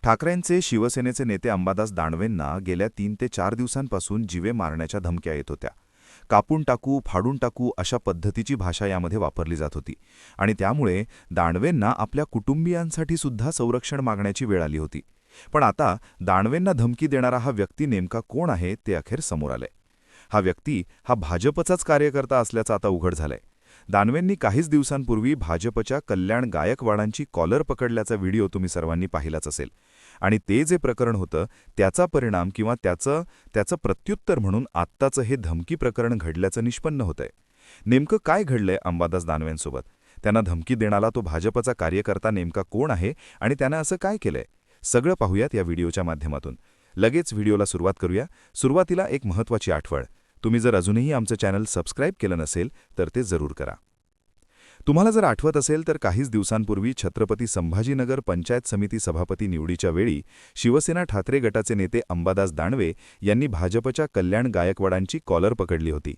ठाकरेंचे शिवसेनेचे नेते अंबादास दानवेंना गेल्या 3 ते 4 दिवसांपासून जीवे मारण्याच्या धमक्या येत होत्या. कापून टाकू, फाडून टाकू अशा पद्धतीची भाषा यामध्ये वापरली जात होती आणि त्यामुळे दानवेंना आपल्या कुटुंबियांसाठी सुद्धा संरक्षण मागण्याची वेळ आली होती. पण आता दानवेंना धमकी देणारा हा व्यक्ती नेमका कोण आहे ते अखेर समोर आलंय. हा व्यक्ती भाजपचाच कार्यकर्ता असल्याचं आता उघड झालंय. दानवेंनी काहीच दिवसांपूर्वी भाजपच्या कल्याण गायकवाडांची कॉलर पकडल्याचा व्हिडिओ तुम्ही सर्वांनी पाहिलाच असेल आणि ते जे प्रकरण होतं त्याचा परिणाम किंवा त्याचं प्रत्युत्तर म्हणून आत्ताचं हे धमकी प्रकरण घडल्याचं निष्पन्न होतंय. नेमकं काय घडलंय अंबादास दानवेंसोबत? त्यांना धमकी देणारा तो भाजपचा कार्यकर्ता नेमका कोण आहे आणि त्यानं असं काय केलंय? सगळं पाहूयात या व्हिडिओच्या माध्यमातून. लगेच व्हिडिओला सुरुवात करूया. सुरुवातीला एक महत्त्वाची आठवण. तुम्ही जर अजूनही आमचं चॅनल सबस्क्राईब केलं नसेल तर ते जरूर करा. तुम्हाला जर आठवत असेल तर काहीच दिवसांपूर्वी छत्रपती संभाजीनगर पंचायत समिती सभापती निवडीच्या वेळी शिवसेना ठाकरे गटाचे नेते अंबादास दानवे यांनी भाजपच्या कल्याण गायकवाडांची कॉलर पकडली होती.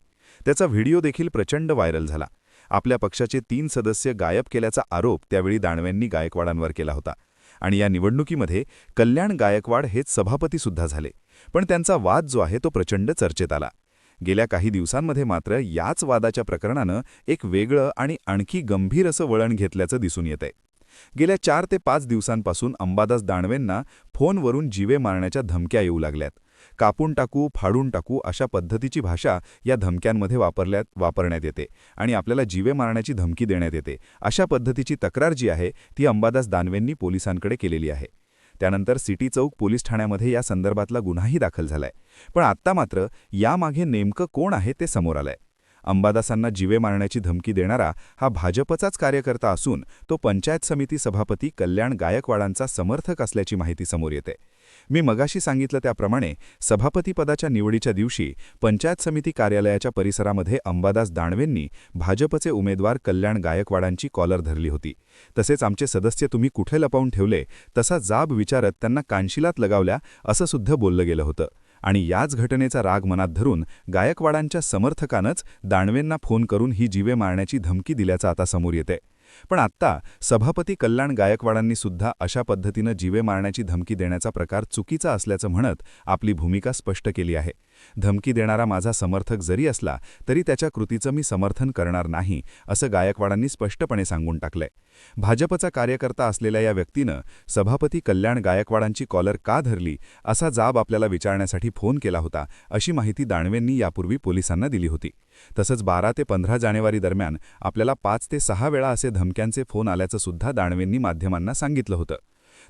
त्याचा व्हिडिओ देखील प्रचंड व्हायरल झाला. आपल्या पक्षाचे 3 सदस्य गायब केल्याचा आरोप त्यावेळी दानवेंनी गायकवाडांवर केला होता आणि या निवडणुकीमध्ये कल्याण गायकवाड हेच सभापतीसुद्धा झाले. पण त्यांचा वाद जो आहे तो प्रचंड चर्चेत आला. गेल्या काही दिवसांमध्ये मात्र याच वादाच्या प्रकरणानं एक वेगळं आणि आणखी गंभीर असं वळण घेतल्याचं दिसून येतंय. गेल्या 4 ते 5 दिवसांपासून अंबादास दानवेंना फोनवरून जीवे मारण्याच्या धमक्या येऊ लागल्यात. कापून टाकू, फाडून टाकू अशा पद्धतीची भाषा या धमक्यांमध्ये वापरण्यात येते आणि आपल्याला जीवे मारण्याची धमकी देण्यात येते. अशा पद्धतीची तक्रार जी आहे ती अंबादास दानवेंनी पोलिसांकडे केलेली आहे. त्यानंतर सिटी चौक पोलीस ठाण्यामध्ये या संदर्भातला गुन्हाही दाखल झालाय. पण आत्ता मात्र यामागे नेमकं कोण आहे ते समोर आलंय. अंबादासांना जीवे मारण्याची धमकी देणारा हा भाजपचाच कार्यकर्ता असून तो पंचायत समिती सभापती कल्याण गायकवाडांचा समर्थक असल्याची माहिती समोर येते. मी मगाशी सांगितलं त्याप्रमाणे सभापतीपदाच्या निवडीच्या दिवशी पंचायत समिती कार्यालयाच्या परिसरामध्ये अंबादास दानवेंनी भाजपचे उमेदवार कल्याण गायकवाडांची कॉलर धरली होती. तसेच आमचे सदस्य तुम्ही कुठे लपवून ठेवले तसा जाब विचारत त्यांना कानशिलात लगावल्या असं सुद्धा बोललं गेलं होतं. आणि याच घटनेचा राग मनात धरून गायकवाडांच्या समर्थकानंच दानवेंना फोन करून ही जीवे मारण्याची धमकी दिल्याचं आता समोर येते. पण आत्ता सभापती कल्याण गायकवाडांनी सुद्धा अशा पद्धतीनं जीवे मारण्याची धमकी देण्याचा प्रकार चुकीचा असल्याचं म्हणत आपली भूमिका स्पष्ट केली आहे. धमकी देणारा माझा समर्थक जरी असला तरी त्याच्या कृतीचं मी समर्थन करणार नाही असं गायकवाडांनी स्पष्टपणे सांगून टाकलंय. भाजपचा कार्यकर्ता असलेल्या या व्यक्तीनं सभापती कल्याण गायकवाडांची कॉलर का धरली असा जाब आपल्याला विचारण्यासाठी फोन केला होता अशी माहिती दानवेंनी यापूर्वी पोलिसांना दिली होती. तसंच 12 ते 15 जानेवारी दरम्यान आपल्याला 5 ते 6 वेळा असे धमक्यांचे फोन आल्याचं सुद्धा दानवेंनी माध्यमांना सांगितलं होतं.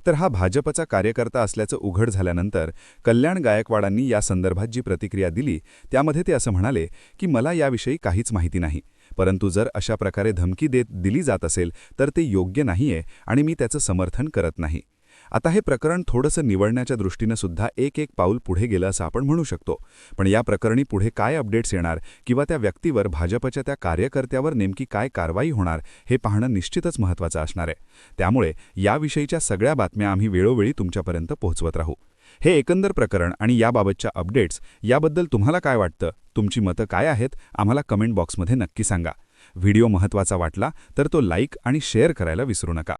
तर हा भाजपचा कार्यकर्ता असल्याचं उघड झाल्यानंतर कल्याण गायकवाडांनी या संदर्भात जी प्रतिक्रिया दिली त्यामध्ये ते असं म्हणाले की मला याविषयी काहीच माहिती नाही, परंतु जर अशा प्रकारे धमकी दिली जात असेल तर ते योग्य नाहीये आणि मी त्याचं समर्थन करत नाही. आता हे प्रकरण थोडंसं निवडण्याच्या दृष्टीनं सुद्धा एक पाऊल पुढे गेलं असं आपण म्हणू शकतो. पण या प्रकरणी पुढे काय अपडेट्स येणार किंवा त्या व्यक्तीवर भाजपच्या त्या कार्यकर्त्यावर नेमकी काय कारवाई होणार हे पाहणं निश्चितच महत्त्वाचं असणार आहे. त्यामुळे याविषयीच्या सगळ्या बातम्या आम्ही वेळोवेळी तुमच्यापर्यंत पोहोचवत राहू. हे एकंदर प्रकरण आणि याबाबतच्या अपडेट्स याबद्दल तुम्हाला काय वाटतं? तुमची मतं काय आहेत? आम्हाला कमेंट बॉक्समध्ये नक्की सांगा. व्हिडिओ महत्त्वाचा वाटला तर तो लाईक आणि शेअर करायला विसरू नका.